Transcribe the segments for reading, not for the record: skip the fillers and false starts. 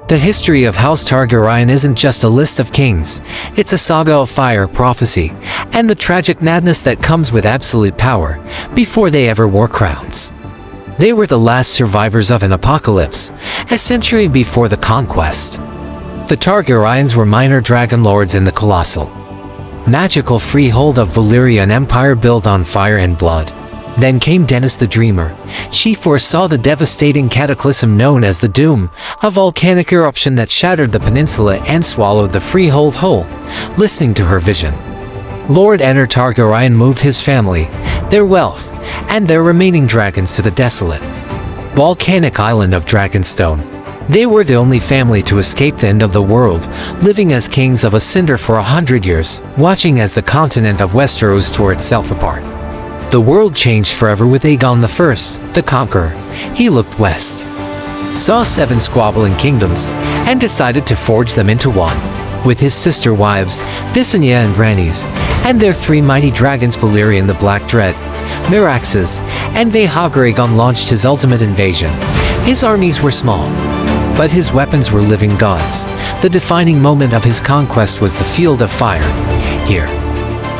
The history of House Targaryen isn't just a list of kings, it's a saga of fire, prophecy, and the tragic madness that comes with absolute power before they ever wore crowns. They were the last survivors of an apocalypse, a century before the conquest. The Targaryens were minor dragon lords in the colossal, magical freehold of Valyria, an empire built on fire and blood. Then came Dynasty the Dreamer. She foresaw the devastating cataclysm known as the Doom, a volcanic eruption that shattered the peninsula and swallowed the freehold whole. Listening to her vision, Lord Aegon Targaryen moved his family, their wealth, and their remaining dragons to the desolate, volcanic island of Dragonstone. They were the only family to escape the end of the world, living as kings of a cinder for 100 years, watching as the continent of Westeros tore itself apart. The world changed forever with Aegon the Conqueror. He looked west, saw 7 squabbling kingdoms, and decided to forge them into one. With his sister wives, Visenya and Rhaenys, and their 3 mighty dragons Valyria the Black Dread, Miraculous, and Valyria, Aegon launched his ultimate invasion. His armies were small, but his weapons were living gods. The defining moment of his conquest was the Field of Fire. Here,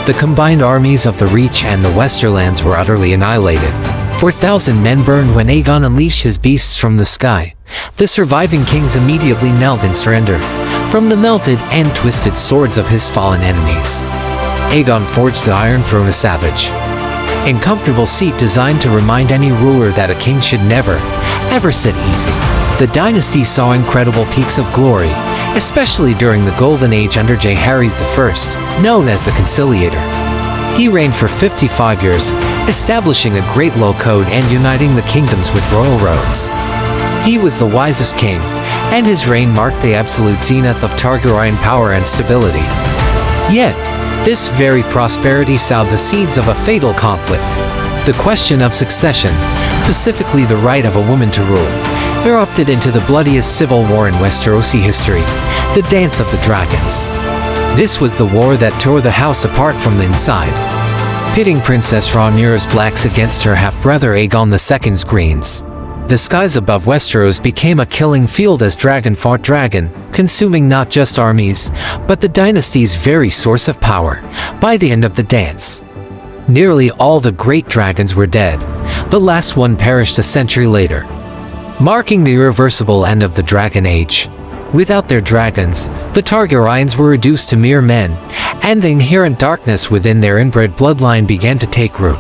the combined armies of the Reach and the Westerlands were utterly annihilated. 4,000 men burned when Aegon unleashed his beasts from the sky. The surviving kings immediately knelt and surrendered from the melted and twisted swords of his fallen enemies. Aegon forged the Iron Throne, a savage, uncomfortable seat designed to remind any ruler that a king should never, ever sit easy. The dynasty saw incredible peaks of glory, especially during the Golden Age under Aerys I, known as the Conciliator. He reigned for 55 years, establishing a great law code and uniting the kingdoms with royal roads. He was the wisest king, and his reign marked the absolute zenith of Targaryen power and stability. Yet, this very prosperity sowed the seeds of a fatal conflict. The question of succession, specifically the right of a woman to rule, erupted into the bloodiest civil war in Westerosi history, the Dance of the Dragons. This was the war that tore the house apart from the inside, pitting Princess Rhaenyra's blacks against her half-brother Aegon II's greens. The skies above Westeros became a killing field as dragon fought dragon, consuming not just armies, but the dynasty's very source of power. By the end of the dance, nearly all the great dragons were dead. The last one perished a century later, marking the irreversible end of the Dragon Age. Without their dragons, the Targaryens were reduced to mere men, and the inherent darkness within their inbred bloodline began to take root.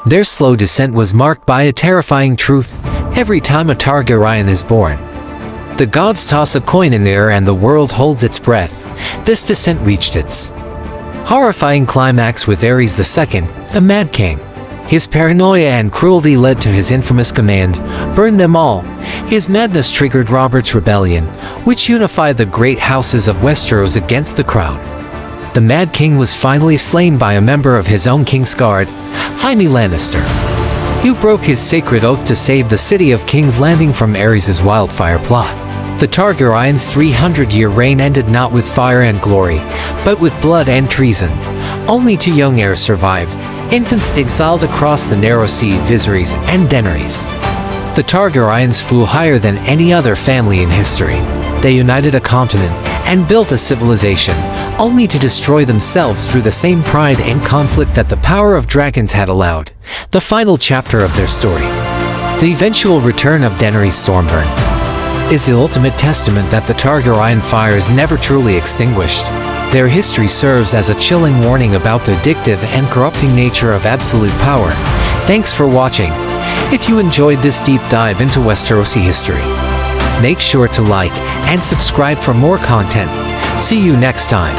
Their slow descent was marked by a terrifying truth: every time a Targaryen is born, the gods toss a coin in the air and the world holds its breath. This descent reached its horrifying climax with Aerys II, the Mad King. His paranoia and cruelty led to his infamous command, "Burn them all." His madness triggered Robert's Rebellion, which unified the great houses of Westeros against the crown. The Mad King was finally slain by a member of his own Kingsguard, Jaime Lannister, who broke his sacred oath to save the City of King's Landing from Aerys' wildfire plot. The Targaryens' 300-year reign ended not with fire and glory, but with blood and treason. Only 2 young heirs survived, infants exiled across the narrow sea, Viserys and Daenerys. The Targaryens flew higher than any other family in history. They united a continent and built a civilization, only to destroy themselves through the same pride and conflict that the power of dragons had allowed. The final chapter of their story, the eventual return of Daenerys Stormburn, is the ultimate testament that the Targaryen fire is never truly extinguished. Their history serves as a chilling warning about the addictive and corrupting nature of absolute power. Thanks for watching. If you enjoyed this deep dive into Westerosi history, make sure to like and subscribe for more content. See you next time.